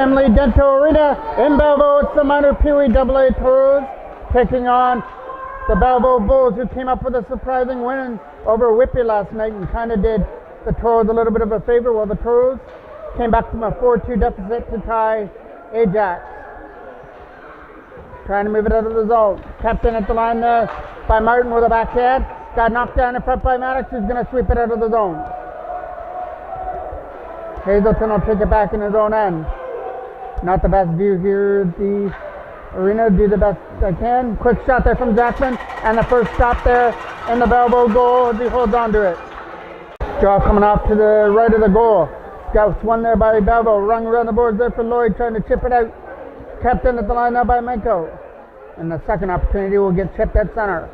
Family Dental Arena in Belleville. It's the minor Pee Wee AA Toros taking on the Belleville Bulls, who came up with a surprising win over Whitby last night and kind of did the Toros a little bit of a favor, while the Toros came back from a 4-2 deficit to tie Ajax. Trying to move it out of the zone. Kept in at the line there by Martin with a backhand. Got knocked down in front by Maddox, who's going to sweep it out of the zone. Hazelton will take it back in his own end. Not the best view here at the arena. Do the best I can. Quick shot there from Jackman, and the first stop there in the Belleville goal as he holds on to it. Draw coming off to the right of the goal. Scouts one there by Belleville. Rung around the boards there for Lloyd, trying to chip it out. Kept in at the line now by Menko. And the second opportunity will get chipped at center.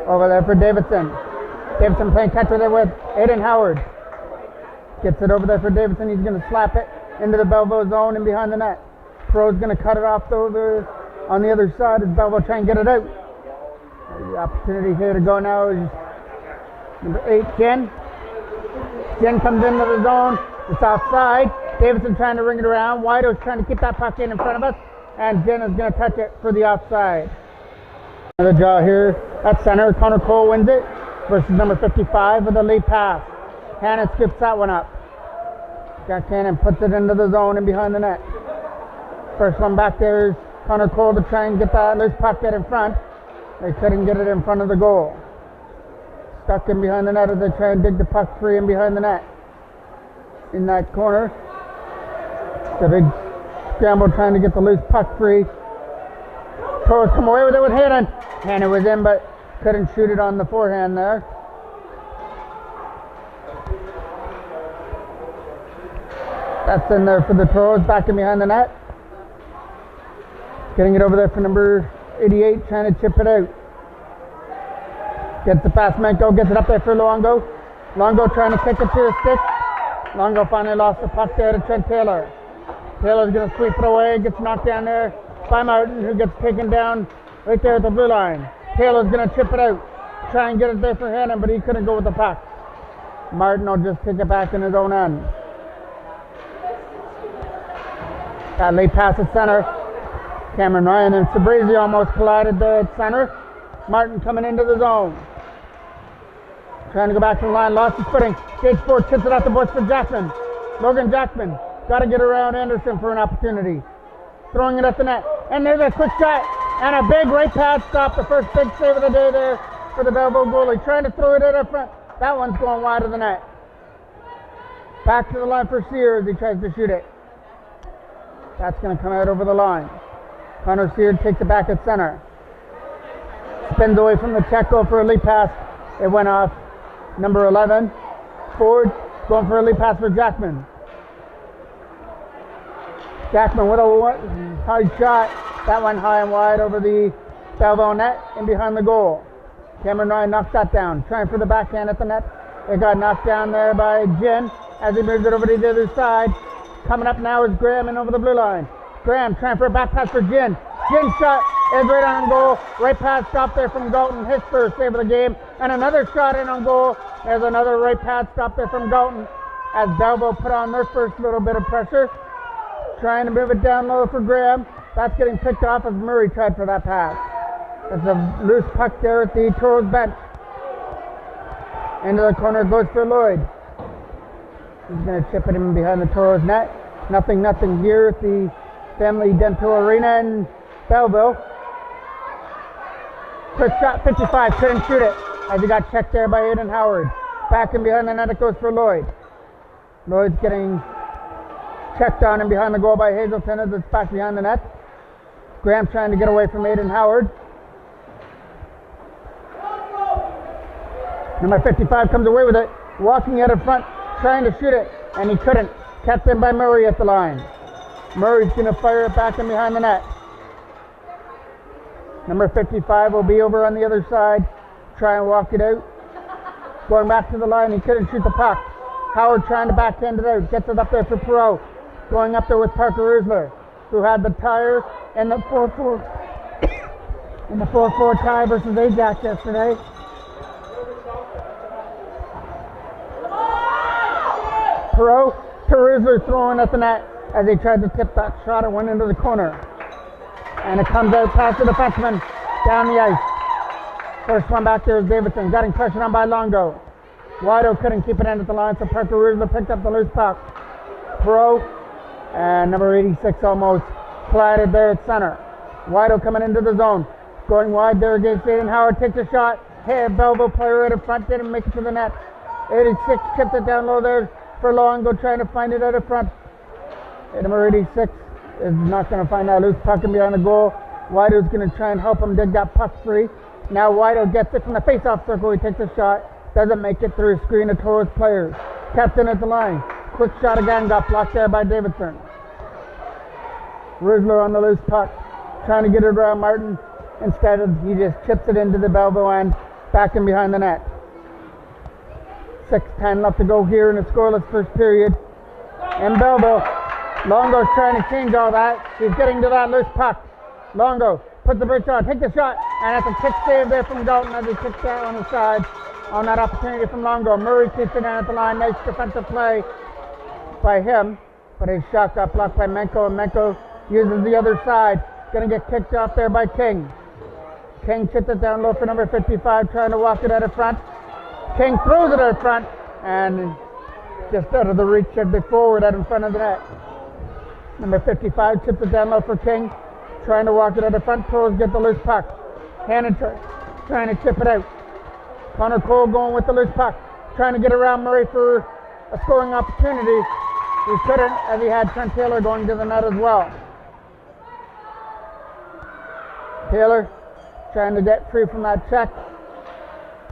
Over there for Davidson. Davidson playing catch with it with Aiden Howard. Gets it over there for Davidson. He's going to slap it into the Belleville zone and behind the net. Pro's going to cut it off over on the other side as Belleville try and get it out. The opportunity here to go now is number 8, Jen. Jen comes into the zone. It's offside. Davidson trying to ring it around. Wido's trying to keep that puck in front of us. And Jen is going to touch it for the offside. Another draw here at center. Connor Cole wins it versus number 55 with a lead pass. Cannon skips that one up. Jack Cannon puts it into the zone and behind the net. First one back there is Connor Cole to try and get that loose puck in front. They couldn't get it in front of the goal. Stuck in behind the net as they try and dig the puck free in behind the net. In that corner. The big scramble trying to get the loose puck free. Toros come away with it with Hannon. Hannon was in but couldn't shoot it on the forehand there. That's in there for the Toros, back in behind the net. Getting it over there for number 88, trying to chip it out. Gets it past Menko, gets it up there for Luongo. Luongo trying to kick it to his stick. Luongo finally lost the puck there to Trent Taylor. Taylor's going to sweep it away, gets knocked down there by Martin, who gets taken down right there at the blue line. Taylor's going to chip it out, try and get it there for Hannon, but he couldn't go with the puck. Martin will just take it back in his own end. That late pass at center. Cameron Ryan and Sabrizi almost collided there at center. Martin coming into the zone. Trying to go back to the line, lost his footing. Gage Ford chips it out the boards for Jackman. Logan Jackman. Got to get around Anderson for an opportunity. Throwing it at the net. And there's a quick shot. And a big right pass stop. The first big save of the day there for the Belleville goalie. Trying to throw it in up front. That one's going wide of the net. Back to the line for Sears. He tries to shoot it. That's going to come out over the line. Connor Sears takes it back at center. Spins away from the check goal for a lead pass. It went off number 11. Ford going for a lead pass for Jackman. Jackman with a high shot. That went high and wide over the Belleville net and behind the goal. Cameron Ryan knocks that down. Trying for the backhand at the net. It got knocked down there by Jen as he moves it over to the other side. Coming up now is Graham and over the blue line. Graham trying for a back pass for Jen. Jen shot is right on goal. Right pass stop there from Galton. His first save of the game. And another shot in on goal. There's another right pass stop there from Galton as Belleville put on their first little bit of pressure. Trying to move it down low for Graham. That's getting picked off as Murray tried for that pass. That's a loose puck there at the Toros bench. Into the corner goes for Lloyd. He's going to chip it in behind the Toros net. Nothing here at the Family Dental Arena in Belleville. Quick shot, 55, couldn't shoot it as he got checked there by Aiden Howard. Back in behind the net it goes for Lloyd. Lloyd's getting checked on and behind the goal by Hazelton as it's back behind the net. Graham trying to get away from Aiden Howard. Number 55 comes away with it, walking out in front, trying to shoot it, and he couldn't. Kept in by Murray at the line. Murray's going to fire it back in behind the net. Number 55 will be over on the other side, try and walk it out. Going back to the line, he couldn't shoot the puck. Howard trying to backhand it out, gets it up there for Perot. Going up there with Parker Usler, who had the tire in the 4-4 in the 4-4 tie versus Ajax yesterday. Perot, Teruzler throwing at the net. as he tried to tip that shot. It went into the corner. And it comes out past the defenseman down the ice. First one back there is Davidson, getting pressured on by Longo. Wido couldn't keep it in at the line, so Parker Roosevelt picked up the loose puck. Pro and number 86 almost collided there at center. Wido coming into the zone. Going wide there against Aiden Howard, takes a shot. Hey, Belleville player right in front, didn't make it to the net. 86 chipped it down low there for Longo, trying to find it out of front. Number 86 is not going to find that loose puck and behind the goal. Wido's going to try and help him dig that puck free. Now Wido gets it from the face-off circle. He takes a shot. Doesn't make it through a screen of Toros players. Kept in at the line. Quick shot again. Got blocked there by Davidson. Rizzler on the loose puck. Trying to get it around Martin. Instead, he just chips it into the Belleville end. Back in behind the net. 6:10 left to go here in the scoreless first period. In Belleville. Longo's trying to change all that. He's getting to that loose puck. Longo puts the bridge on, takes the shot, and that's a kick save there from Dalton as he kicks that on the side on that opportunity from Longo. Murray keeps it down at the line. Nice defensive play by him, but his shot got blocked by Menko, and Menko uses the other side. Going to get kicked off there by King. King chips it down low for number 55, trying to walk it out of front. King throws it out front, and just out of the reach of the forward out in front of the net. Number 55 chips it down low for King, trying to walk it out of front. Toros get the loose puck. Hannon trying to chip it out. Connor Cole going with the loose puck, trying to get around Murray for a scoring opportunity. He couldn't, as he had Trent Taylor going to the net as well. Taylor trying to get free from that check.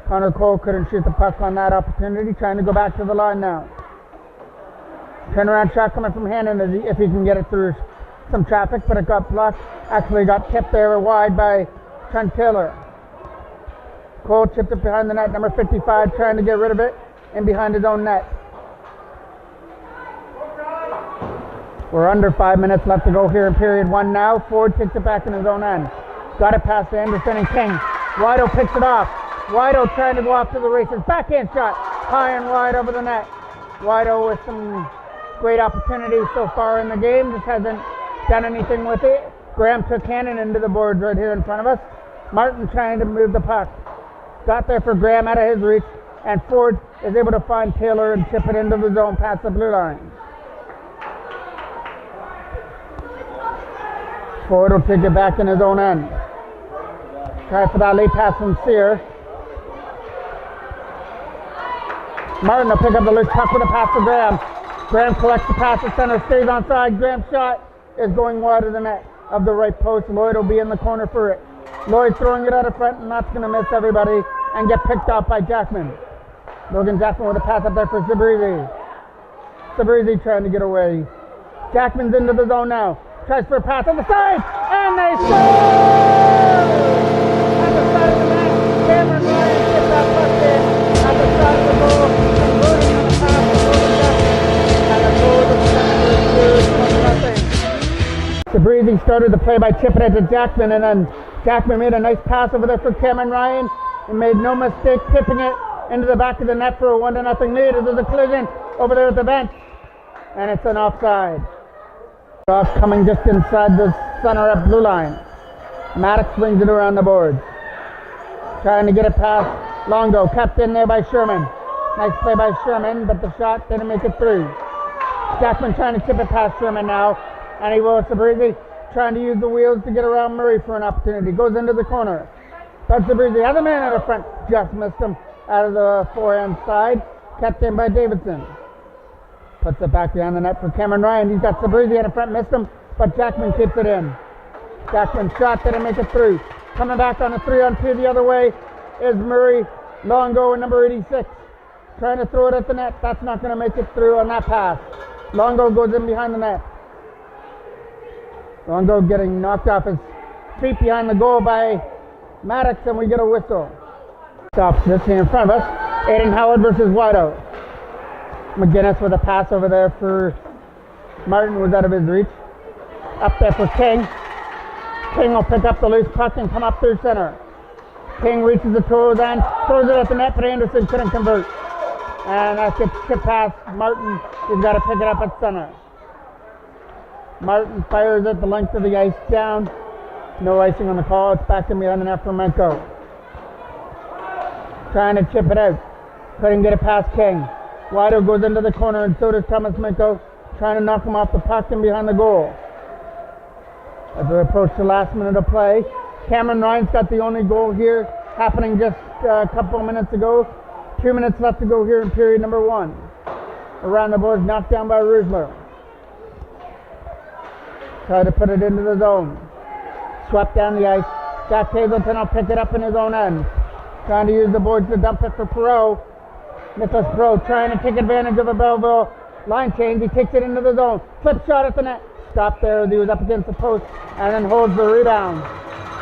Connor Cole couldn't shoot the puck on that opportunity, trying to go back to the line now. Turnaround shot coming from Hannon if he can get it through some traffic, but it got blocked. Actually got tipped there wide by Trent Taylor. Cole chipped it behind the net, number 55 trying to get rid of it and behind his own net. We're under 5 minutes left to go here in period one now. Ford takes it back in his own end. Got it past Anderson and King. Wido picks it off. Wido trying to go off to the races. Backhand shot. High and wide over the net. Wido with some great opportunities so far in the game. Just hasn't done anything with it. Graham took Hannon into the boards right here in front of us. Martin trying to move the puck. Got there for Graham out of his reach. And Ford is able to find Taylor and chip it into the zone past the blue line. Ford will take it back in his own end. Try for that late pass from Sear. Martin will pick up the loose puck with a pass to Graham. Graham collects the pass to center, stays onside. Graham's shot is going wide of the net of the right post. Lloyd will be in the corner for it. Lloyd throwing it out of front, and that's going to miss everybody and get picked off by Jackman. Logan Jackman with a pass up there for Sabrizi. Sabrizi trying to get away. Jackman's into the zone now. Tries for a pass on the side, and they score! At the side of the net, Cameron Ryan gets that puck in at the side of the goal, converting on the pass to Logan Jackman, and the goal of the Senators is 1-0. The breathing started the play by chipping it to Jackman, and then Jackman made a nice pass over there for Cameron Ryan, and made no mistake tipping it into the back of the net for a 1-0 lead. There's a collision over there at the bench, and it's an offside. Off coming just inside the center up blue line. Maddox brings it around the boards. Trying to get it past Longo. Kept in there by Sherman. Nice play by Sherman, but the shot didn't make it through. Jackman trying to chip it past Sherman now. And he will. Sabrizi trying to use the wheels to get around Murray for an opportunity. Goes into the corner. But Sabrizi has a man out of front. Just missed him out of the forehand side. Kept in by Davidson. Puts it back behind the net for Cameron Ryan. He's got Sabrizi in front, missed him, but Jackman keeps it in. Jackman's shot didn't make it through. Coming back on a 3-on-2 the other way is Murray. Longo and number 86. Trying to throw it at the net. That's not going to make it through on that pass. Longo goes in behind the net. Longo getting knocked off his feet behind the goal by Maddox, and we get a whistle. Stops this in front of us. Aiden Howard versus Wido. McGinnis with a pass over there for Martin, was out of his reach. Up there for King. King will pick up the loose puck and come up through center. King reaches the Toros end, throws it at the net, but Anderson couldn't convert. And that gets tipped past Martin. He's got to pick it up at center. Martin fires it the length of the ice down. No icing on the call. It's back in behind the net for Menko. Trying to chip it out. Couldn't get it past King. Wido goes into the corner, and so does Thomas Menko, trying to knock him off the puck and behind the goal. As we approach the last minute of play, Cameron Ryan's got the only goal here, happening just a couple of minutes ago. 2 minutes left to go here in period number 1. Around the boards, knocked down by Rusler. Try to put it into the zone. Swept down the ice. Jack Hazleton will pick it up in his own end. Trying to use the boards to dump it for Perot. Nicholas Perot trying to take advantage of a Belleville line change. He takes it into the zone. Flip shot at the net. Stopped there as he was up against the post and then holds the rebound.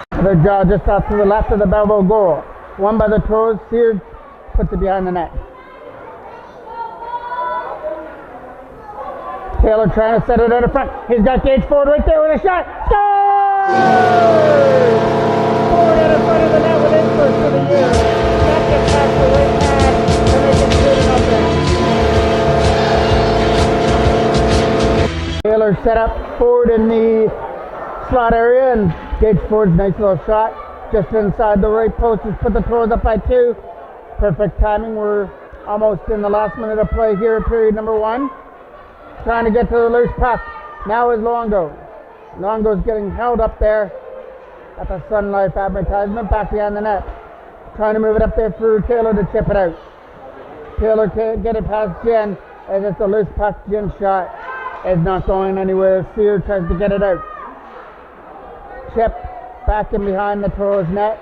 The draw just off to the left of the Belleville goal. Won by the Toros. Sears puts it behind the net. Taylor trying to set it out of front. He's got Gage Ford right there with a shot. Score! Ford out in front of the net with his first of the year. That gets past the right pad to make it 2-0. Taylor set up Ford in the slot area, and Gage Ford's nice little shot just inside the right post has put the Toros up by 2. Perfect timing. We're almost in the last minute of play here in period number 1. Trying to get to the loose puck. Now is Longo. Longo's getting held up there at the Sun Life advertisement back behind the net. Trying to move it up there through Taylor to chip it out. Taylor can't get it past Jen as it's a loose puck. Jen's shot is not going anywhere. Sear tries to get it out. Chip back in behind the Toros net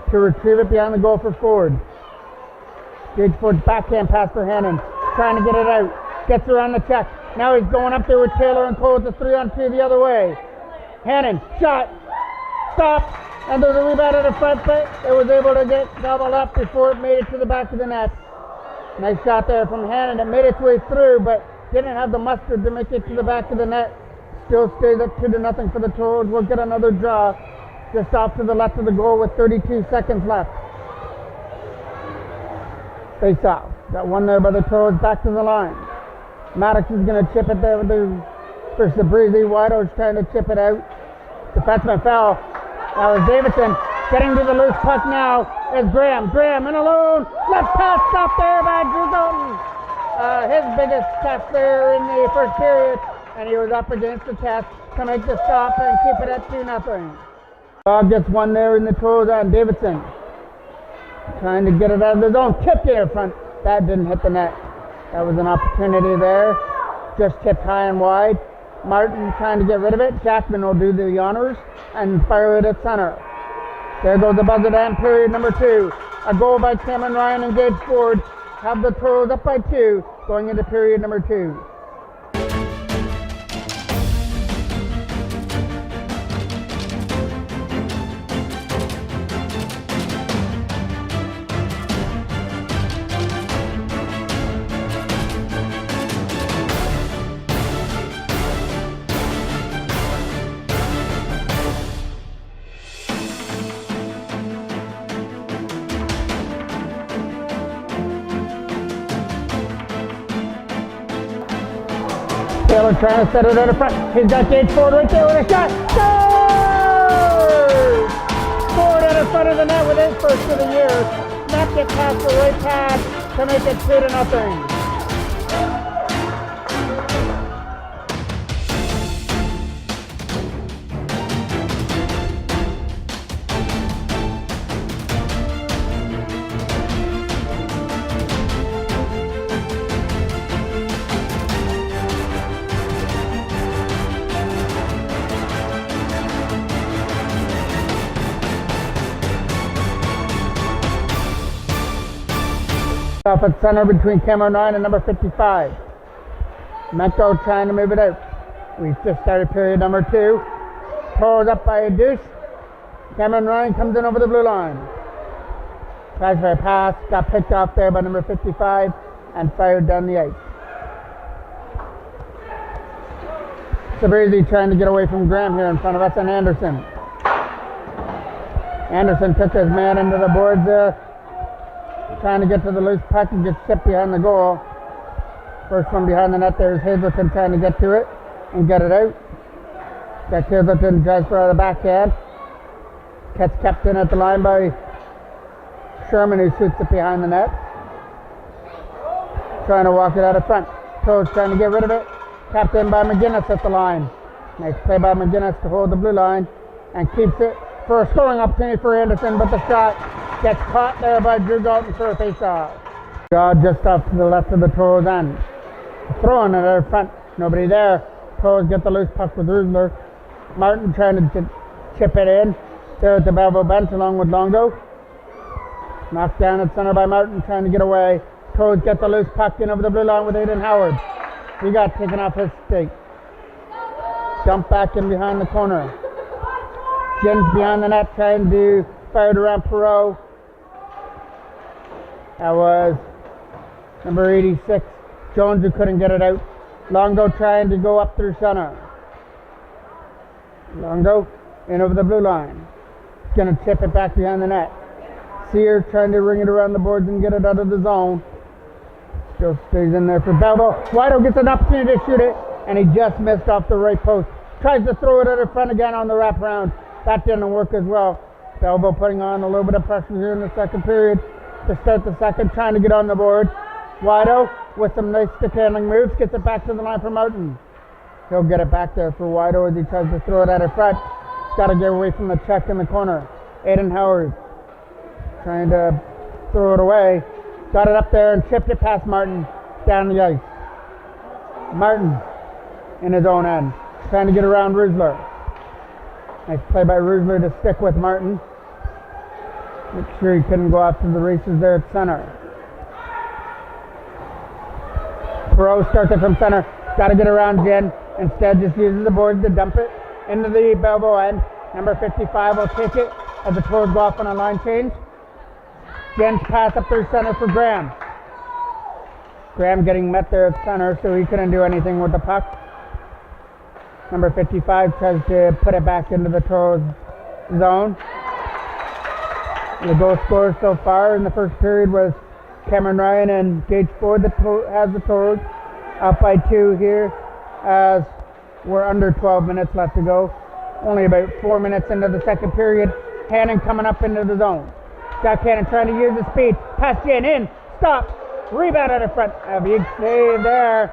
to retrieve it behind the goal for Ford. Gage Ford's backhand pass for Hannon. Trying to get it out. Gets around the check. Now he's going up there with Taylor and Cole. It's a 3-on-2 the other way. Hannon, shot, stop, and there's a rebound at the front, but it was able to get doubled up before it made it to the back of the net. Nice shot there from Hannon. It made its way through, but didn't have the mustard to make it to the back of the net. Still stays at 2-0 for the Toros. We'll get another draw just off to the left of the goal with 32 seconds left. Face off. Got one there by the Toros, back to the line. Maddox is going to chip it there for Sabrizi. Wido's trying to chip it out. Defenseman fell. That was Davidson. Getting to the loose puck now is Graham. Graham in alone. Left pass stopped there by Drew Dalton. His biggest test there in the first period. And he was up against the test to make the stop and keep it at 2-0. Dog gets one there in the Toros on Davidson. Trying to get it out of the zone. Tipped it in front. That didn't hit the net. That was an opportunity there. Just tipped high and wide. Martin trying to get rid of it. Jackman will do the honors and fire it at center. There goes the buzzer down, period number 2. A goal by Cameron Ryan and Gage Ford have the Toros up by 2 going into period number 2. Taylor trying to set it out of front. He's got Gage Ford right there with a shot. Scores! Ford out in front of the net with his first of the year. Snapped it past the right pad to make it 2-0. Off at center between Cameron Ryan and number 55. Menko trying to move it out. We've just started period number 2. Toros up by a deuce. Cameron Ryan comes in over the blue line. Tries for a pass. Got picked off there by number 55 and fired down the ice. Sabrizi trying to get away from Graham here in front of us and Anderson. Anderson took his man into the boards there. Trying to get to the loose puck and gets tipped behind the goal. First one behind the net there is Hazleton trying to get to it. and get it out. That clears up and tries for the backhand. Gets kept in at the line by Sherman, who shoots it behind the net. Trying to walk it out of front. Toros trying to get rid of it. Kept in by McGinnis at the line. Nice play by McGinnis to hold the blue line and keeps it for a scoring opportunity for Anderson, but the shot gets caught there by Drew Galton for a face-off. Just off to the left of the Toros end. Throwing it out front. Nobody there. Toros get the loose puck with Rusler. Martin trying to chip it in. There at the Belleville bench along with Longo. Knocked down at center by Martin trying to get away. Toros get the loose puck in over the blue line with Aiden Howard. He got taken off his stick. Jump back in behind the corner. Jens behind the net trying to fire it around Perot. That was number 86. Jones, who couldn't get it out. Longo trying to go up through center. Longo in over the blue line. He's going to tip it back behind the net. Sears trying to ring it around the boards and get it out of the zone. Still stays in there for Belleville. Wido gets an opportunity to shoot it, and he just missed off the right post. Tries to throw it at the front again on the wraparound. That didn't work as well. Belleville putting on a little bit of pressure here in the second period to start the second, trying to get on the board. Wido with some nice stick handling moves, gets it back to the line for Martin. He'll get it back there for Wido as he tries to throw it at her front. He's got to get away from the check in the corner. Aiden Howard trying to throw it away. Got it up there and chipped it past Martin down the ice. Martin in his own end, trying to get around Rusler. Nice play by Rusler to stick with Martin. Make sure he couldn't go out to the races there at center. Perot starts it from center. Got to get around Jen. Instead, just uses the boards to dump it into the Belleville end. Number 55 will take it as the Toros go off on a line change. Jen's pass up through center for Graham. Graham getting met there at center, so he couldn't do anything with the puck. Number 55 tries to put it back into the Toros zone. The goal scorer so far in the first period was Cameron Ryan and Gage Ford that has the Toros up by 2 here as we're under 12 minutes left to go. Only about 4 minutes into the second period. Hannon coming up into the zone. Scott Cannon trying to use the speed. Pass Jen in. Stop. Rebound out of front. A big save there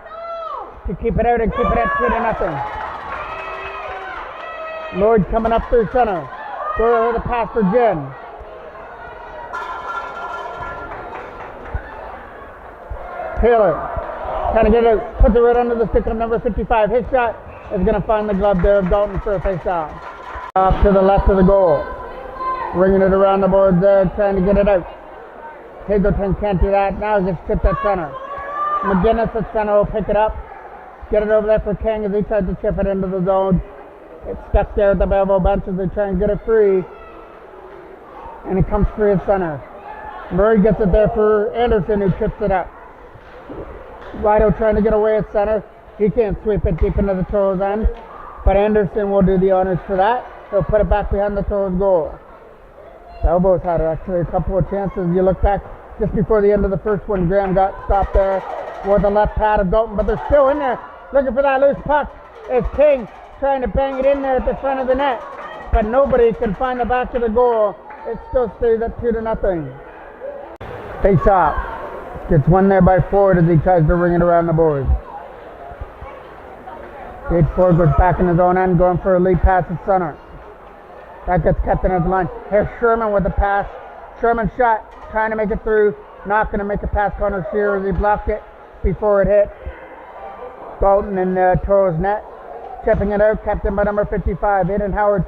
to keep it out and keep it at 2-0. Lloyd coming up through center. Throw over the pass for Jen. Taylor trying to get it out. Puts it right under the stick of number 55. His shot is going to find the glove there of Dalton for a face-off. Off to the left of the goal. Ringing it around the board there, trying to get it out. Hazelton can't do that. Now it's just chipped at center. McGinnis at center will pick it up. Get it over there for King as he tries to chip it into the zone. It's stuck there at the Belleville bench as they try and get it free. And it comes free at center. Murray gets it there for Anderson, who chips it up. Wido trying to get away at center. He can't sweep it deep into the Toros end. But Anderson will do the honors for that. He'll put it back behind the Toros goal. Belleville's had actually a couple of chances. You look back just before the end of the first one, Graham got stopped there with the left pad of Dalton, but they're still in there looking for that loose puck. It's King trying to bang it in there at the front of the net, but nobody can find the back of the goal. It still stays at 2-0. Face off. Gets one there by Ford as he tries to ring it around the boards. Gage Ford goes back in his own end, going for a lead pass at center. That gets kept in his line. Here's Sherman with the pass. Sherman shot, trying to make it through. Not going to make a pass. Connor Shearer as he blocked it before it hit Dalton in the Toros net. Chipping it out, kept in by number 55. Aiden Howard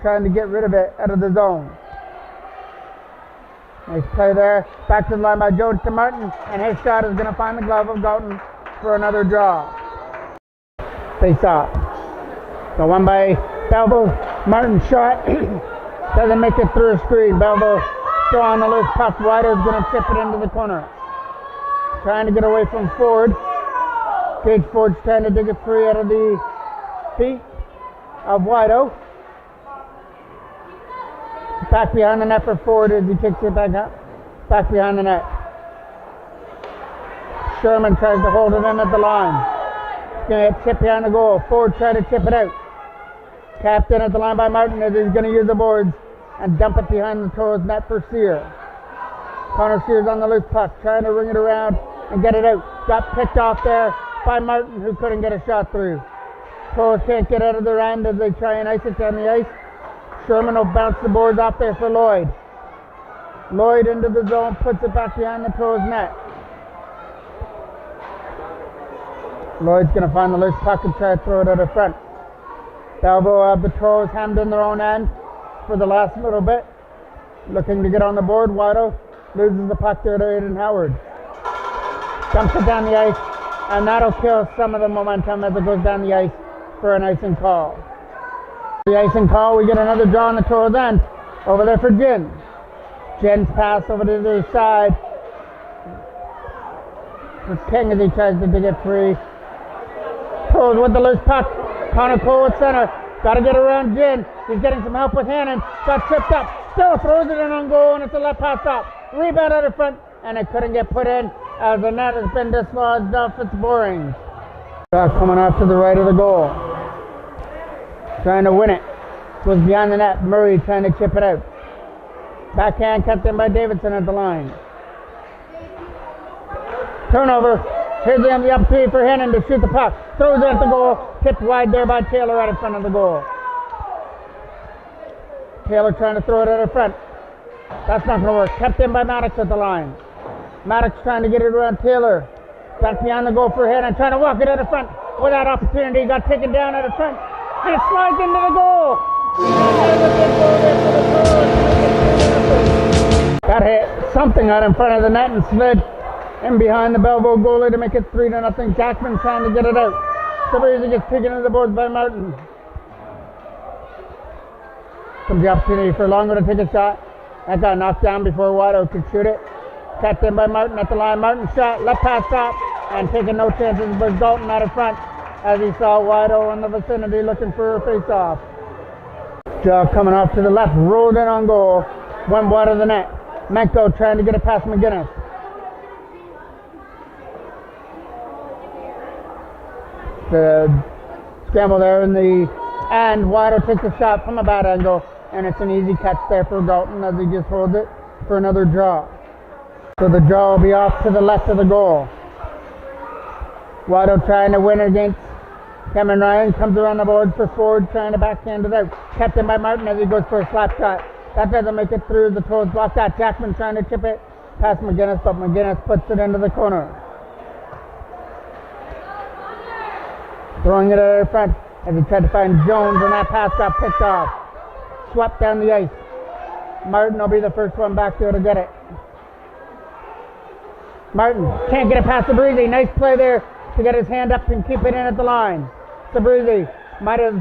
trying to get rid of it out of the zone. Nice play there. Back to the line by Jones to Martin, and his shot is going to find the glove of Dalton for another draw. Face off. The one by Belleville. Martin shot. Doesn't make it through a screen. Belleville still on the loose puck. Wido's going to chip it into the corner. Trying to get away from Ford. Gage Ford's trying to dig it free out of the feet of Wido. Back behind the net for Ford as he takes it back up. Back behind the net. Sherman tries to hold it in at the line. going to get chipped behind the goal. Ford trying to chip it out. Tapped in at the line by Martin as he's going to use the boards and dump it behind the Toros net for Sear. Connor Sears on the loose puck, trying to ring it around and get it out. Got picked off there by Martin, who couldn't get a shot through. Toros can't get out of their end as they try and ice it down the ice. Sherman will bounce the boards off there for Lloyd. Lloyd into the zone, puts it back behind the Toros net. Lloyd's going to find the loose puck and try to throw it out of front. Belleville have the Toros hemmed in their own end for the last little bit. Looking to get on the board. Wido loses the puck there to Aiden Howard. Dumps it down the ice, and that'll kill some of the momentum as it goes down the ice for an icing call. The icing call, we get another draw on the Toros end. Over there for Jin. Jin's pass over to the other side. For King as he tries to dig it free. Toros with the loose puck. Connor Cole at center. Got to get around Jin. He's getting some help with Hannon. Got tripped up. Still throws it in on goal, and it's a left pass stop. Rebound out of front, and it couldn't get put in as the net has been dislodged off its boring. Coming off to the right of the goal. Trying to win it. Goes behind the net. Murray trying to chip it out. Backhand kept in by Davidson at the line. Turnover. Here's the opportunity for Hannon to shoot the puck. Throws it at the goal. Tipped wide there by Taylor right in front of the goal. Taylor trying to throw it out in front. That's not going to work. Kept in by Maddox at the line. Maddox trying to get it around Taylor. Back behind the goal for Hannon. Trying to walk it out in front. Without opportunity. Got taken down out in front. And it slides into the goal. Got hit something out in front of the net and slid in behind the Belleville goalie to make it 3-0. Jackman trying to get it out. Sabrisi gets taken into the boards by Martin. Comes the opportunity for Longo to take a shot. That got knocked down before Wido could shoot it. Kept in by Martin at the line. Martin shot, left pass stop, and taking no chances was Dalton out of front as he saw Wido in the vicinity looking for a face-off. Jaw coming off to the left, rolled in on goal, went wide of the net. Menko trying to get it past McGinnis. The scramble there in the end. Wido takes a shot from a bad angle, and it's an easy catch there for Dalton as he just holds it for another draw. So the draw will be off to the left of the goal. Wido trying to win against Cameron Ryan. Comes around the boards for Ford, trying to backhand it out. Kept in by Martin as he goes for a slap shot. That doesn't make it through. The Toros block that. Jackman trying to chip it past McGinnis, but McGinnis puts it into the corner. Throwing it out in front as he tried to find Jones, and that pass got picked off. Swept down the ice. Martin will be the first one back there to get it. Martin can't get it past Sabrisi. Nice play there to get his hand up and keep it in at the line. Sabrisi might have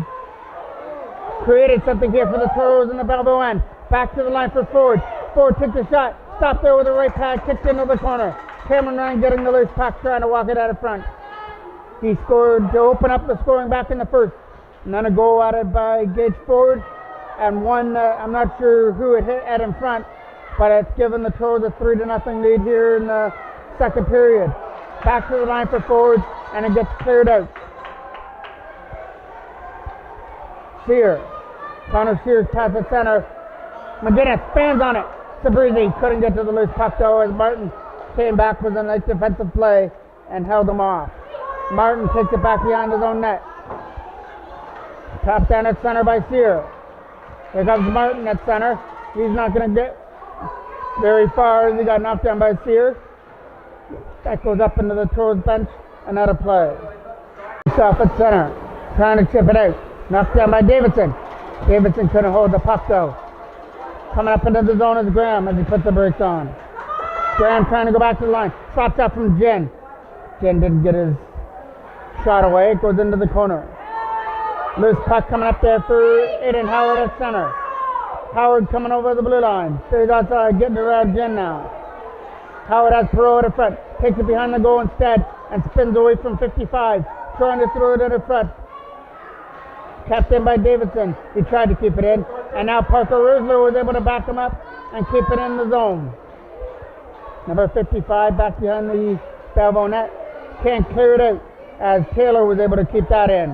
created something here for the Toros in the Belleville end. Back to the line for Ford. Ford took the shot. Stopped there with the right pad. Kicked into the corner. Cameron Ryan getting the loose puck, trying to walk it out of front. He scored to open up the scoring back in the first. And then a goal added by Gage Ford. And one, I'm not sure who it hit at in front, but it's given the Toros a 3-0 lead here in the second period. Back to the line for Ford, and it gets cleared out. Sear. Connor Sears pass at center. McGinnis spans on it. Sabrisi couldn't get to the loose puck though as Martin came back with a nice defensive play and held him off. Martin takes it back behind his own net. Tapped down at center by Sear. Here comes Martin at center. He's not going to get very far as he got knocked down by Sear. That goes up into the Toros bench and out of play. He's off at center, trying to chip it out. Knocked down by Davidson. Davidson couldn't hold the puck though. Coming up into the zone is Graham as he puts the brakes on. Graham trying to go back to the line. Slots up from Jen. Jen didn't get his shot away. It goes into the corner. Loose puck coming up there for Aiden Howard at center. Howard coming over the blue line. Stays outside, getting around Jen now. Howard has Perot at front. Takes it behind the goal instead and spins away from 55. Trying to throw it in the front. Kept in by Davidson. He tried to keep it in. And now Parker Rusler was able to back him up and keep it in the zone. Number 55 back behind the Belleville net. Can't clear it out. as Taylor was able to keep that in.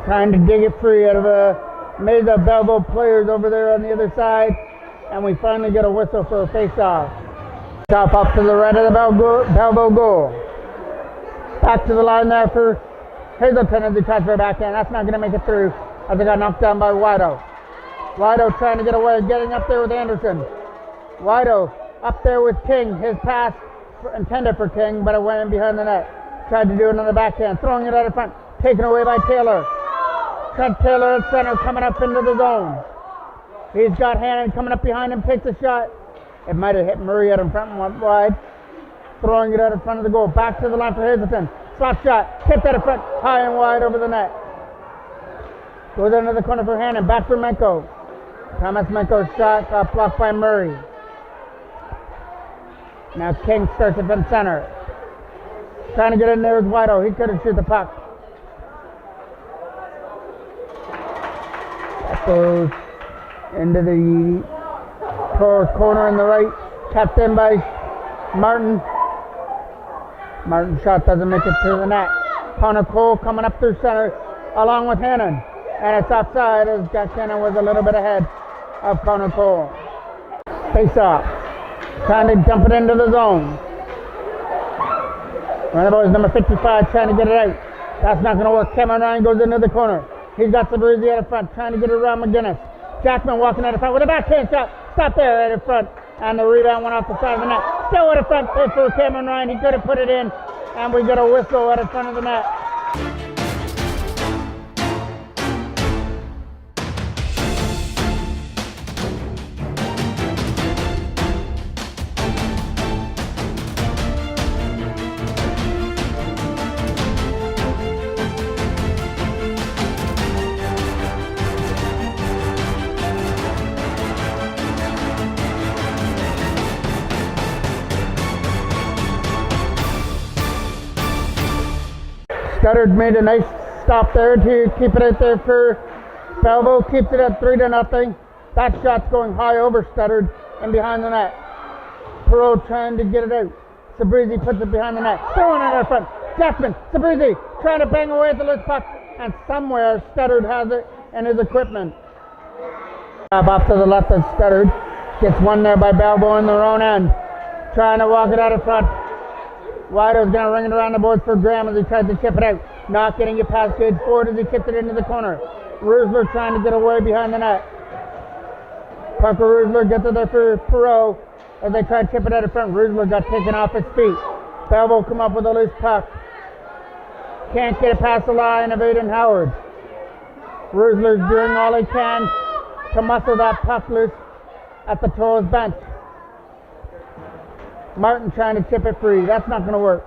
Trying to dig it free out of a maze of Belleville players over there on the other side, and we finally get a whistle for a face-off. Chop up to the right of the Belleville goal. Back to the line there for Hazelton as he tries for a backhand. That's not going to make it through as it got knocked down by Wido. Wido trying to get away, getting up there with Anderson. Wido up there with King. His pass intended for King, but it went in behind the net. Tried to do it on the backhand, throwing it out in front. Taken away by Taylor. Trent Taylor at center coming up into the zone. He's got Hannon coming up behind him, takes a shot. It might have hit Murray out in front and went wide. Throwing it out in front of the goal. Back to the line for Hazelton. Slap shot. Tipped out in front. High and wide over the net. Goes into the corner for Hannon. Back for Menko. Thomas Menko's shot got blocked by Murray. Now King starts it from center. Trying to get in there with Wido. He couldn't shoot the puck. That goes into the Toros corner in the right. Tapped in by Martin. Martin's shot doesn't make it to the net. Connor Cole coming up through center along with Hannon. And it's offside as Jack Hannon was a little bit ahead of Connor Cole. Face off. Trying to dump it into the zone. One of the boys, number 55, trying to get it out. That's not going to work. Cameron Ryan goes into the corner. He's got Sabrizi out in front, trying to get it around McGinnis. Jackman walking out in front with a backhand shot. Stop there right in front. And the rebound went off the side of the net. Still out in front for Cameron Ryan. He could have put it in. And we get a whistle out in front of the net. Studdard made a nice stop there to keep it out there for Belleville. Keeps it at 3-0. That shot's going high over Studdard and behind the net. Perot trying to get it out. Sabrizi puts it behind the net. Throwing it out front. Jackman, Sabrizi trying to bang away at the loose puck. And somewhere Studdard has it in his equipment. Off to the left of Studdard. Gets one there by Belleville in their own end. Trying to walk it out in front. Wido's going to ring it around the boards for Graham as he tries to chip it out. Not getting it past Gage Ford as he tipped it into the corner. Rusler trying to get away behind the net. Parker Rusler gets it there for Perot as they try to chip it out in front. Rusler got taken off his feet. Belleville come up with a loose puck. Can't get it past the line of Aiden Howard. Rusler's doing all he can to muscle that puck loose at the Toros bench. Martin trying to chip it free. That's not going to work.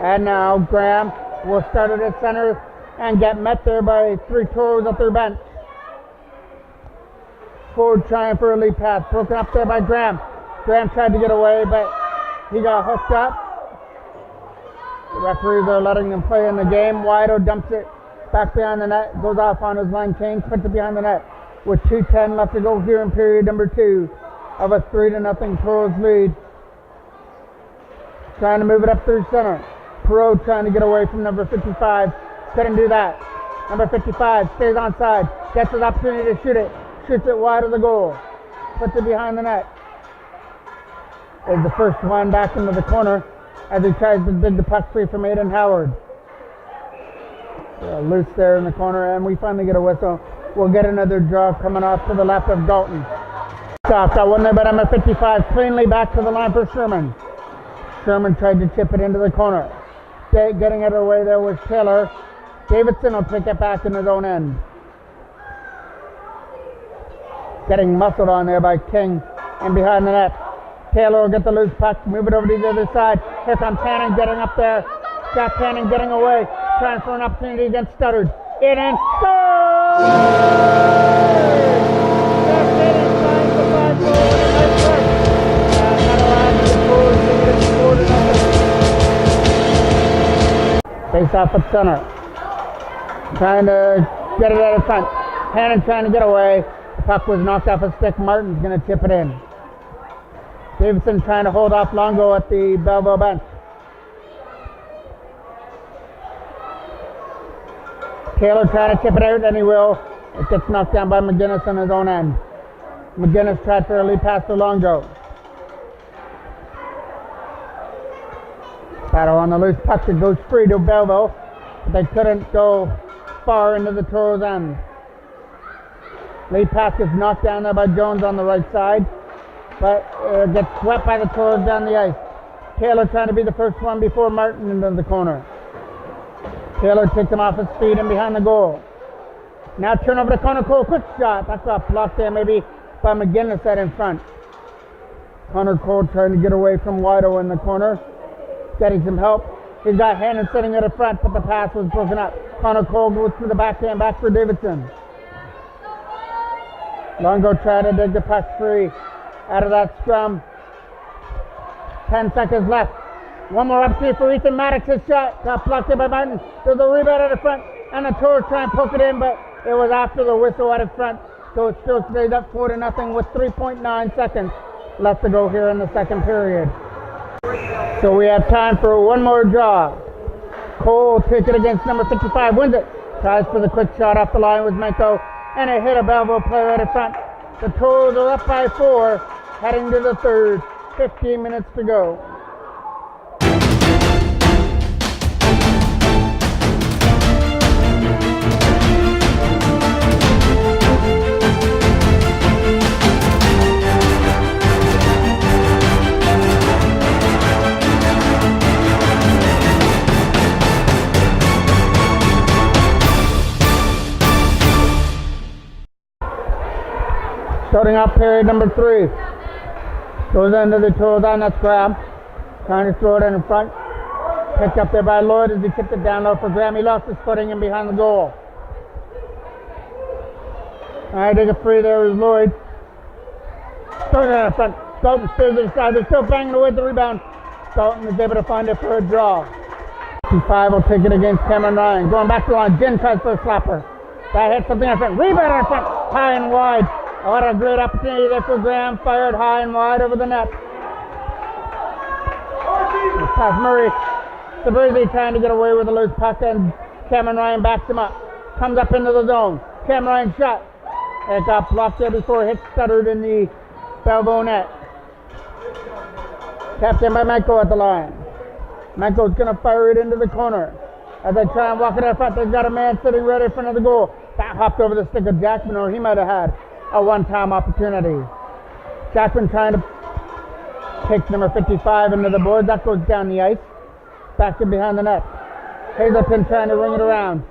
And now Graham will start it at center and get met there by three Toros at their bench. Ford trying for a lead pass. Broken up there by Graham. Graham tried to get away, but he got hooked up. The referees are letting them play in the game. Wido dumps it back behind the net. Goes off on his line change. Puts it behind the net. With 2:10 left to go here in period number 2. Of a 3-0 Toros lead. Trying to move it up through center. Perot trying to get away from number 55. Couldn't do that. Number 55 stays onside. Gets his opportunity to shoot it. Shoots it wide of the goal. Puts it behind the net. Is the first one back into the corner as he tries to dig the puck free from Aiden Howard. Loose there in the corner, and we finally get a whistle. We'll get another draw coming off to the left of Dalton. Got one there by number 55, cleanly back to the line for Sherman. Sherman tried to chip it into the corner. Getting it away there was Taylor. Davidson will take it back in his own end. Getting muscled on there by King and behind the net. Taylor will get the loose puck, move it over to the other side. Here comes Hannon getting up there. Jack Hannon getting away, trying for an opportunity against Studdard. In and score! Face off at center. Trying to get it out of front. Hannon trying to get away. The puck was knocked off his stick. Martin's going to tip it in. Davidson trying to hold off Longo at the Belleville bench. Taylor trying to tip it out, and he will. It gets knocked down by McGinnis on his own end. McGinnis tried for a lead pass to Longo. Battle on the loose puck that goes free to Belleville, but they couldn't go far into the Toros end. Lead pass gets knocked down there by Jones on the right side, but it gets swept by the Toros down the ice. Taylor trying to be the first one before Martin into the corner. Taylor takes him off his feet and behind the goal. Now turn over to Connor Cole, quick shot. That got blocked there maybe by McGinnis out in front. Connor Cole trying to get away from Wido in the corner, getting some help. He's got Hannon sitting at the front, but the pass was broken up. Connor Cole goes to the backhand, back for Davidson. Longo trying to dig the puck free out of that scrum. 10 seconds left. One more opportunity for Ethan Maddox. His shot got blocked in by Martin. There's a rebound at the front, and the Toros try and poke it in, but it was after the whistle at the front. So it still stays up 4-0 with 3.9 seconds left to go here in the second period. So we have time for one more draw. Cole takes it against number 55, wins it. Tries for the quick shot off the line with Menko, and it hit a Belleville player right in front. The Toros are up by 4, heading to the third. 15 minutes to go. Starting up period number 3. Goes into the Toros on that grab. Trying to throw it in front. Picked up there by Lloyd as he tipped it down low for Graham. He lost his footing in behind the goal. Alright, take a free there is Lloyd. Throwing it in front. Dalton spears it aside. They're still banging away at the rebound. Dalton is able to find it for a draw. 5 will take it against Cameron Ryan. Going back to the line. Jen tries for a slapper. That hits something in front. Rebound in front. High and wide. What a great opportunity there for Graham. Fired high and wide over the net. Pass Murray. Sabrizi trying to get away with a loose puck, and Cameron Ryan backs him up. Comes up into the zone. Cameron Ryan shot. It got blocked there before it hit stuttered in the Belleville net. Tapped in by Menko at the line. Menko's going to fire it into the corner. As they try and walk it out front, they've got a man sitting right in front of the goal. That hopped over the stick of Jackman, or he might have had a one-time opportunity. Jackman trying to take number 55 into the board. That goes down the ice. Back in behind the net. Hazelton trying to ring it around.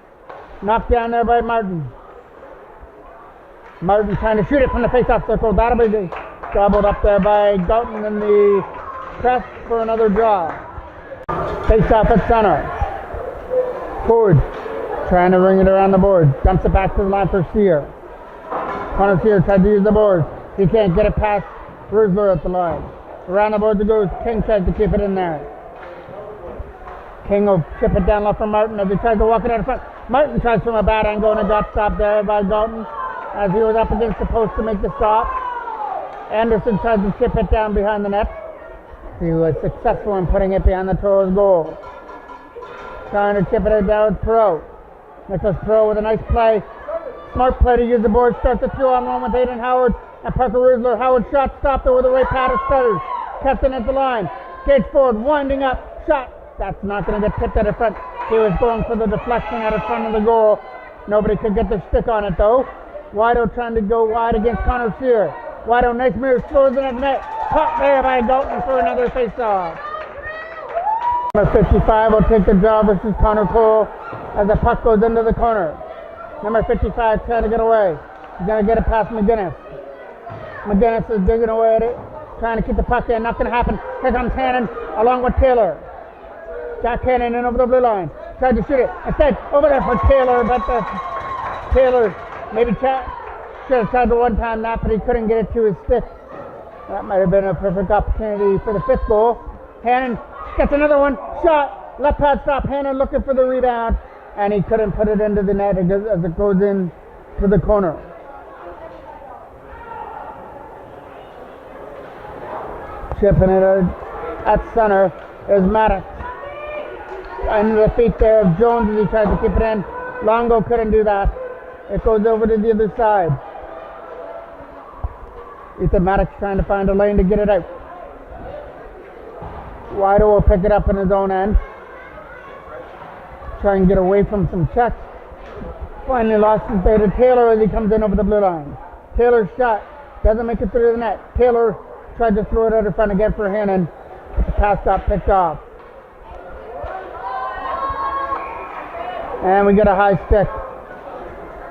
Knocked down there by Martin. Martin trying to shoot it from the face-off circle. That'll be gobbled up there by Dalton in the crest for another draw. Face-off at center. Ford trying to ring it around the board. Dumps it back to the line for Sear. Connor Sear tried to use the board. He can't get it past Rusler at the line. Around the board it goes. King tries to keep it in there. King will chip it down low for Martin as he tries to walk it out in front. Martin tries from a bad angle and it got stopped there by Dalton as he was up against the post to make the stop. Anderson tried to chip it down behind the net. He was successful in putting it behind the Toros goal. Trying to chip it down with Pro. Nicholas Pro with a nice play. Smart play to use the board. Starts the 2-on-1 with Aiden Howard and Parker Rusler. Howard shot stopped over the right pad of Stutters. Kept it at the line. Gage Ford winding up. Shot. That's not going to get tipped at the front. He was going for the deflection at the front of the goal. Nobody could get their stick on it though. Wido trying to go wide against Connor Sear. Wido nice move. Throws in at net. Caught there by Dalton for another face-off. Number 55 will take the draw versus Connor Cole as the puck goes into the corner. Number 55 trying to get away. He's going to get it past McGinnis. McGinnis is digging away at it. Trying to keep the puck in. Not going to happen. Here comes Hannon along with Taylor. Jack Hannon in over the blue line. Tried to shoot it. Instead, over there for Taylor, but Taylor maybe should have tried the one-time nap, but he couldn't get it to his stick. That might have been a perfect opportunity for the 5th goal. Hannon gets another one. Shot. Left pad stop. Hannon looking for the rebound, and he couldn't put it into the net as it goes in to the corner. Chipping it at center is Maddox. Under the feet there of Jones as he tries to keep it in. Longo couldn't do that. It goes over to the other side. Ethan Maddox trying to find a lane to get it out. Wido will pick it up in his own end. Try and get away from some checks. Finally lost his way to Taylor as he comes in over the blue line. Taylor's shot doesn't make it through the net. Taylor tried to throw it out in front again for Hannon, but the pass got picked off. And we get a high stick.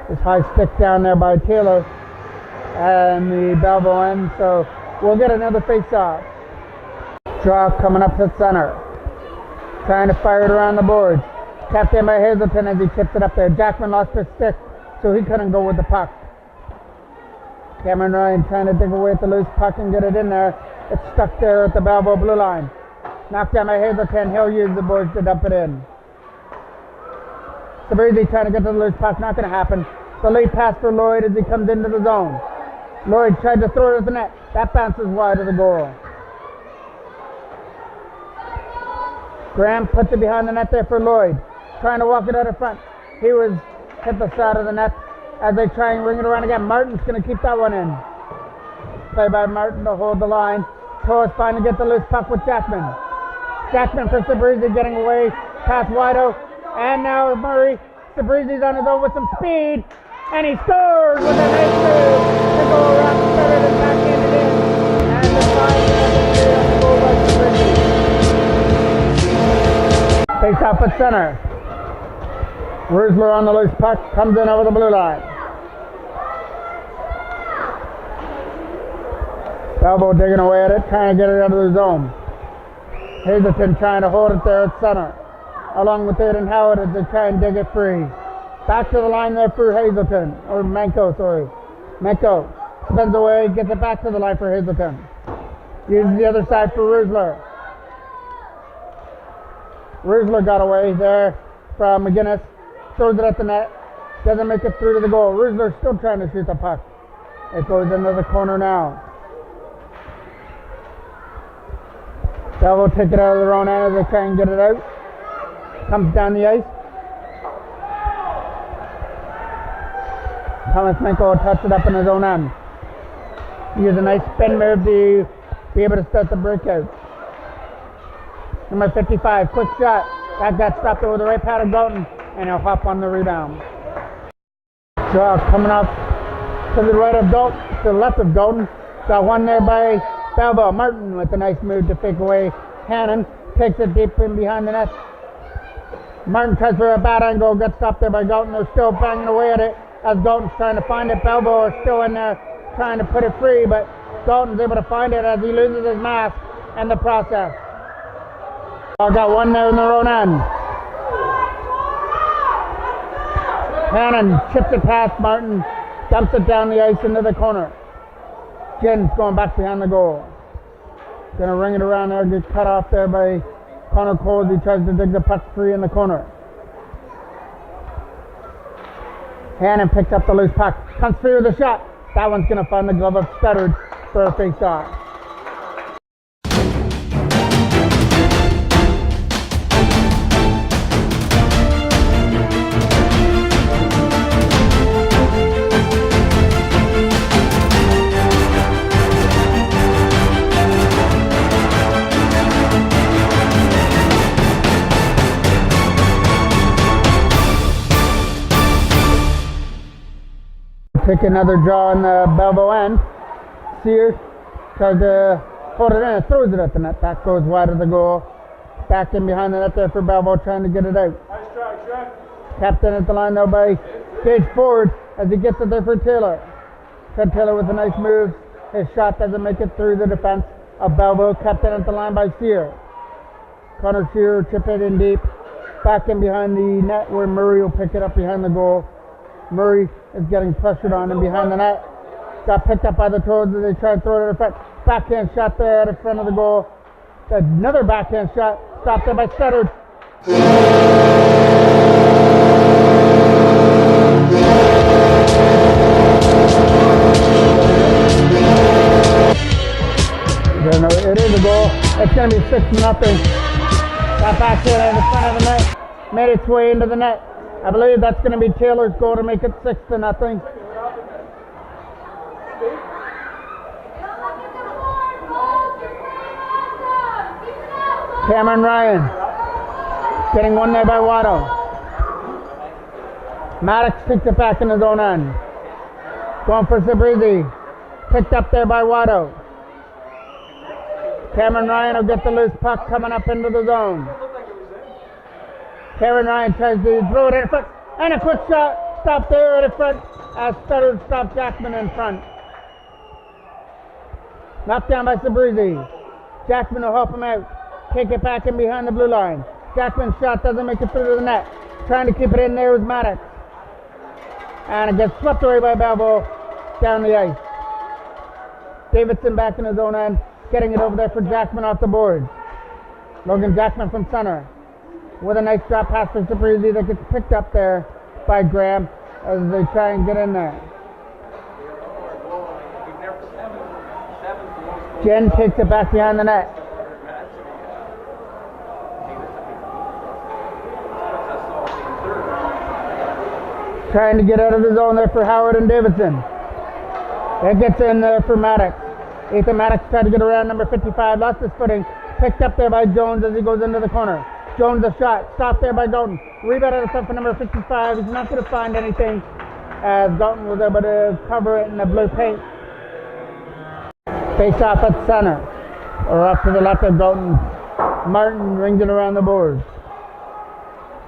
This high stick down there by Taylor and the Belleville end, so we'll get another face-off. Draw coming up to center. Trying to fire it around the boards. Tapped in by Hazelton as he chipped it up there. Jackman lost his stick, so he couldn't go with the puck. Cameron Ryan trying to dig away at the loose puck and get it in there. It's stuck there at the Belleville blue line. Knocked down by Hazelton. He'll use the boards to dump it in. Sabrizi trying to get to the loose puck. Not going to happen. The late pass for Lloyd as he comes into the zone. Lloyd tried to throw it at the net. That bounces wide of the goal. Graham puts it behind the net there for Lloyd. Trying to walk it out in front. He was hit the side of the net as they try and ring it around again. Martin's going to keep that one in. Play by Martin to hold the line. Toros finally gets the loose puck with Jackman. Jackman for Sabrizi getting away past Wido. And now Murray. Sabrizi's on his own with some speed. And he scores with a nice move to go around the center and back in it in. And the 5-0 on the goal by Sabrizi. Face off at center. Rusler on the loose puck, comes in over the blue line. Belleville digging away at it, trying to get it out of the zone. Hazelton trying to hold it there at center, along with Aiden Howard as they try and dig it free. Back to the line there for Hazelton, or Menko, sorry. Menko spins away, gets it back to the line for Hazelton. Uses the other side for Rusler. Rusler got away there from McGinnis. Throws it at the net. Doesn't make it through to the goal. Rusler still trying to shoot the puck. It goes into the corner now. Belleville take it out of their own end as they try and get it out. Comes down the ice. Thomas Menko will touch it up in his own end. He uses a nice spin move to be able to start the breakout. Number 55, quick shot. That got stopped over the right pad of Golden, and he'll hop on the rebound. Draw coming up to the right of Golden, to the left of Golden. Got one there by Belleville. Martin with a nice move to fake away Hannon. Takes it deep in behind the net. Martin tries for a bad angle, gets stopped there by Golden. They're still banging away at it as Golden's trying to find it. Belleville is still in there trying to put it free, but Golden's able to find it as he loses his mask in the process. Got one there in their own end. Hannon chips it past Martin, dumps it down the ice into the corner. Jens going back behind the goal. Gonna ring it around there, get cut off there by Connor Cole as he tries to dig the puck free in the corner. Hannon picked up the loose puck, comes free with a shot. That one's gonna find the glove of Studdard for a face-off. Take another draw on the Belleville end. Sears tries to hold it in and throws it at the net. That goes wide of the goal. Back in behind the net there for Belleville trying to get it out. Nice try. Captain at the line though by Gage Ford as he gets it there for Taylor. Ted Taylor with a nice move. His shot doesn't make it through the defense of Belleville. Captain at the line by Sear. Connor Sear chip it in deep. Back in behind the net where Murray will pick it up behind the goal. Murray is getting pressured on him behind the net. Got picked up by the Toros as they try to throw it in front. Backhand shot there at the front of the goal. Another backhand shot. Stopped there by Studdard. It is a goal It's going to be 6-0. That back here in the front of the net. Made its way into the net. I believe that's going to be Taylor's goal to make it 6-0. Cameron Ryan getting one there by Watto. Maddox takes it back in his own end. Going for Sabrizi. Picked up there by Watto. Cameron Ryan will get the loose puck coming up into the zone. Cameron Ryan tries to throw it in front. And a quick shot. Stop there at the front. As Studdard stopped Jackman in front. Knocked down by Sabrizi. Jackman will help him out. Take it back in behind the blue line. Jackman's shot doesn't make it through to the net. Trying to keep it in there was Maddox. And it gets swept away by Belleville down the ice. Davidson back in his own end. Getting it over there for Jackman off the board. Logan Jackman from center. With a nice drop pass for Sabrizi that gets picked up there by Graham as they try and get in there. Jen takes it back behind the net. Trying to get out of the zone there for Howard and Davidson. It gets in there for Maddox. Ethan Maddox tried to get around number 55, lost his footing. Picked up there by Jones as he goes into the corner. Jones a shot, stopped there by Galton. Rebound out of front for number 55. He's not going to find anything as Galton was able to cover it in the blue paint. Face off at center, or off to the left of Galton. Martin rings it around the board.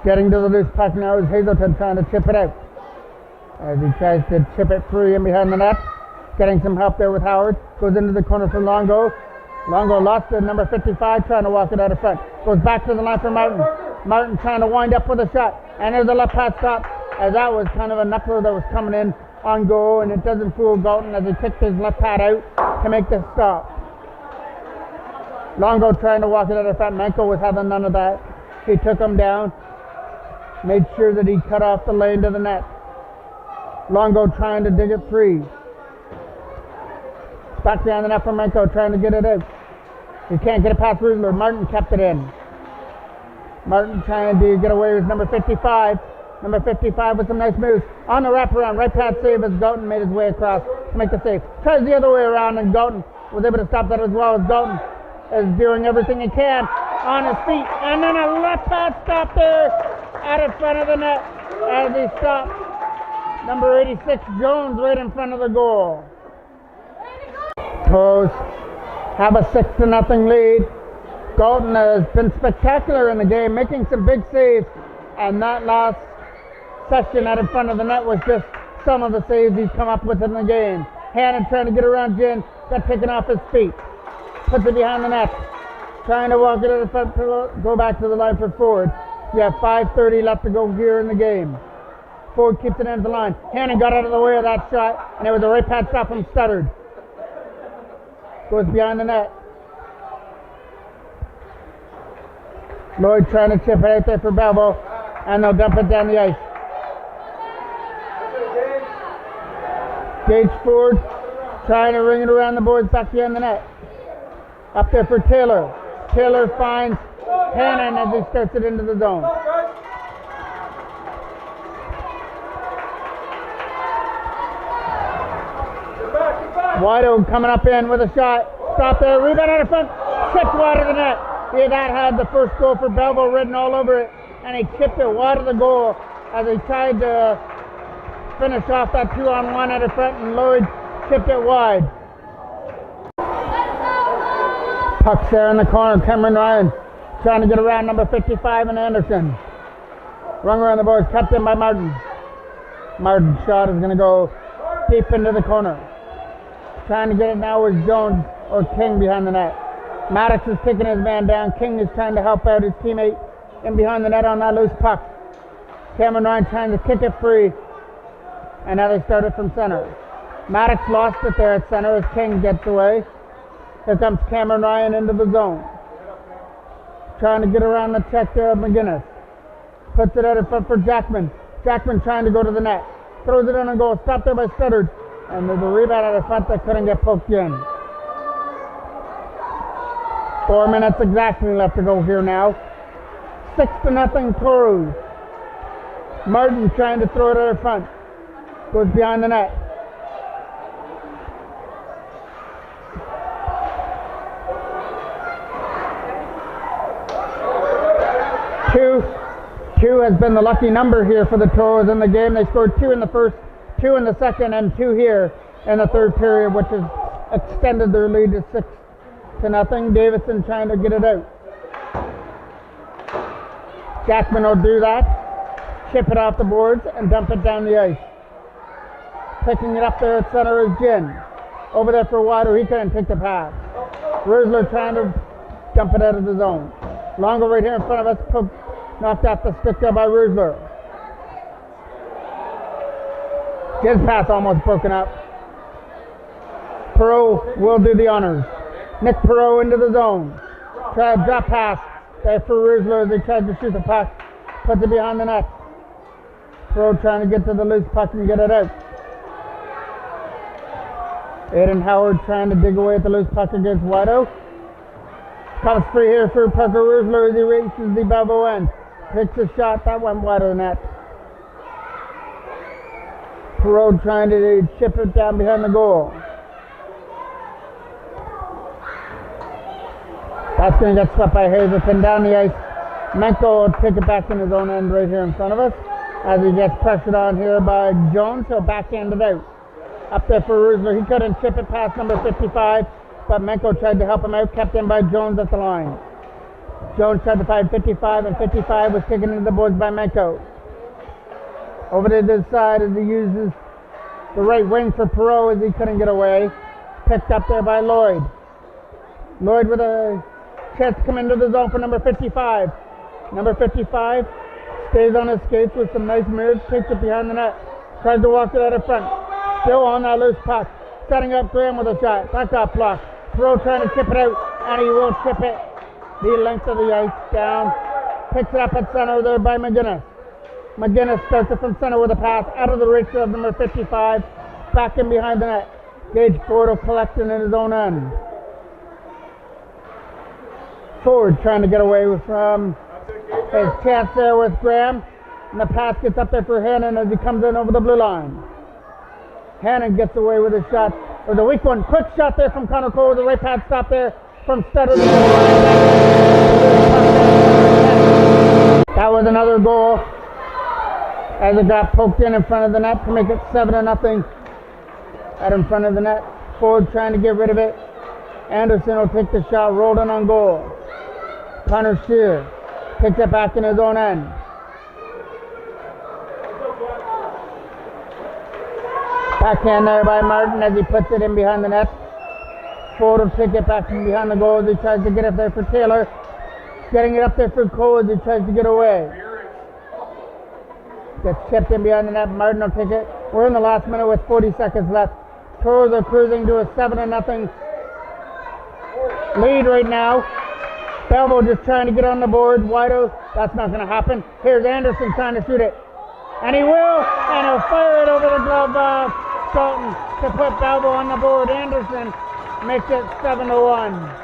Getting to the loose puck now is Hazelton trying to chip it out. As he tries to chip it free in behind the net. Getting some help there with Howard. Goes into the corner for Longo. Longo lost to number 55, trying to walk it out of front. Goes back to the line for Martin. Martin trying to wind up with a shot. And there's a left pass stop, as that was kind of a knuckler that was coming in on goal, and it doesn't fool Galton as he kicked his left pad out to make the stop. Longo trying to walk it out of front. Menko was having none of that. He took him down. Made sure that he cut off the lane to the net. Longo trying to dig it free. Back down the net for Menko, trying to get it out. He can't get it past Rudler. Martin kept it in. Martin trying to get away with number 55. Number 55 with some nice moves. On the wraparound, right pad save as Galton made his way across to make the save. Tries the other way around, and Galton was able to stop that as well, as Galton is doing everything he can on his feet. And then a left pad stop there out in front of the net as he stopped number 86 Jones right in front of the goal. Toros have a 6-0 lead. Galton has been spectacular in the game, making some big saves, and that last session out in front of the net was just some of the saves he's come up with in the game. Hannon trying to get around Jen, got taken off his feet. Puts it behind the net, trying to walk it out in front to go back to the line for Ford. We have 5:30 left to go here in the game. Ford keeps it into the line. Hannon got out of the way of that shot, and it was a right pad stop from Studdard. Goes behind the net. Lloyd trying to chip it out there for Belleville, and they'll dump it down the ice. Gage Ford trying to ring it around the boards back behind the net. Up there for Taylor. Taylor finds Hannon as he starts it into the zone. Wido coming up in with a shot. Stop there. Rebound out of front. Chipped wide of the net. That had the first goal for Belleville written all over it. And he chipped it wide of the goal as he tried to finish off that 2-on-1 out of front. And Lloyd chipped it wide. Puck's there in the corner. Cameron Ryan trying to get around number 55 and Anderson. Rung around the boards. Kept in by Martin. Martin's shot is going to go deep into the corner. Trying to get it now with Jones or King behind the net. Maddox is kicking his man down. King is trying to help out his teammate in behind the net on that loose puck. Cameron Ryan trying to kick it free. And now they start it from center. Maddox lost it there at center as King gets away. Here comes Cameron Ryan into the zone. Trying to get around the check there of McGinnis. Puts it out in front for Jackman. Jackman trying to go to the net. Throws it in and goal. Stopped there by Studdard. And there's a rebound out of front that couldn't get poked in. 4 minutes exactly left to go here now. 6-0 Toros. Martin trying to throw it out front. Goes behind the net. Two has been the lucky number here for the Toros in the game. They scored 2 in the first, 2 in the second, and 2 here in the third period, which has extended their lead to 6-0. Davidson trying to get it out. Jackman will do that. Chip it off the boards and dump it down the ice. Picking it up there at center is Gin. Over there for Water. He couldn't take the pass. Rusler trying to dump it out of the zone. Longo right here in front of us. Knocked off the stick there by Rusler. His pass almost broken up. Perot will do the honors. Nick Perot into the zone. Try a drop pass there for Rusler as he tried to shoot the puck. Puts it behind the net. Perot trying to get to the loose puck and get it out. Aiden Howard trying to dig away at the loose puck against Wido. Comes free here for Parker Rusler as he reaches the Belleville end. Takes a shot, that went wide of the net. Perot trying to chip it down behind the goal. That's going to get swept by Hazelton down the ice. Menko will take it back in his own end right here in front of us as he gets pressured on here by Jones. He'll backhand it out. Up there for Rusler. He couldn't chip it past number 55, but Menko tried to help him out, kept in by Jones at the line. Jones tried to find 55, and 55 was taken into the boards by Menko. Over to this side as he uses the right wing for Perot as he couldn't get away. Picked up there by Lloyd. Lloyd with a chance to come into the zone for number 55. Number 55 stays on his skates with some nice moves, takes it behind the net, tries to walk it out of front. Still on that loose puck. Setting up Graham with a shot. That got blocked. Perot trying to chip it out, and he will chip it the length of the ice down. Picks it up at center there by McGinnis. McGinnis starts it from center with a pass out of the reach of number 55. Back in behind the net. Gage Ford will collect it in his own end. Ford trying to get away from his chance there with Graham. And the pass gets up there for Hannon as he comes in over the blue line. Hannon gets away with a shot. There's a weak one. Quick shot there from Connor Cole with the right pad stop there from Stetter. That was another goal as it got poked in front of the net to make it 7-0 out in front of the net. Ford trying to get rid of it. Anderson will take the shot, rolled in on goal. Connor Shear picks it back in his own end. Backhand there by Martin as he puts it in behind the net. Ford will pick it back from behind the goal as he tries to get it there for Taylor. Getting it up there for Cole as he tries to get away. Gets chipped in behind the net. Martin will take it. We're in the last minute with 40 seconds left. Toros are cruising to a 7-0 lead right now. Belleville just trying to get on the board. Wido, that's not going to happen. Here's Anderson trying to shoot it. And he will, and he'll fire it over the glove of Dalton to put Belleville on the board. Anderson makes it 7-1.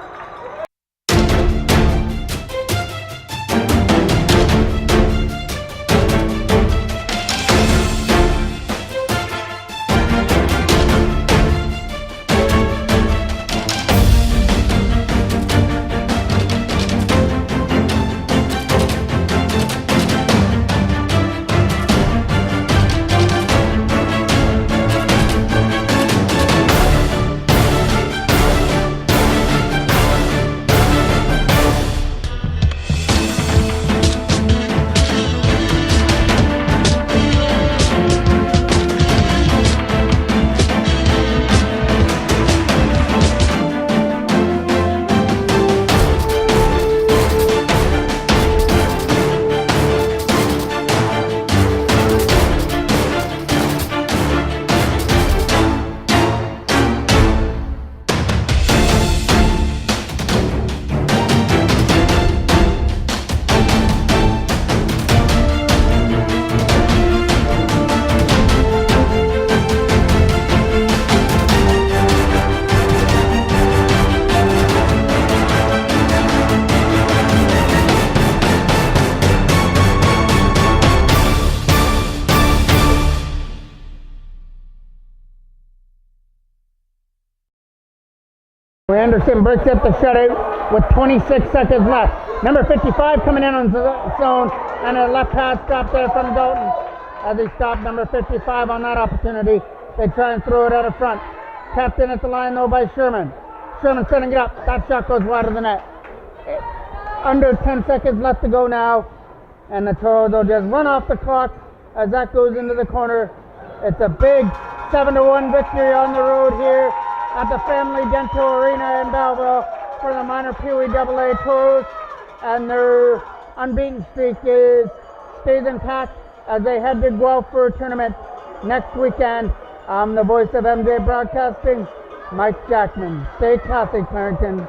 Anderson breaks up the shutout with 26 seconds left. Number 55 coming in on zone, and a left pass stop there from Dalton. As he stopped number 55 on that opportunity, they try and throw it out of front. Tapped in at the line though by Sherman. Sherman setting it up. That shot goes wide of the net. Under 10 seconds left to go now, and the Toros will just run off the clock as that goes into the corner. It's a big 7-1 victory on the road here at the Family Dental Arena in Belleville for the minor Pee Wee AA Toros, and their unbeaten streak stays intact as they head to Guelph for a tournament next weekend. I'm the voice of MJ Broadcasting, Mike Jackman. Stay classic, Clarington.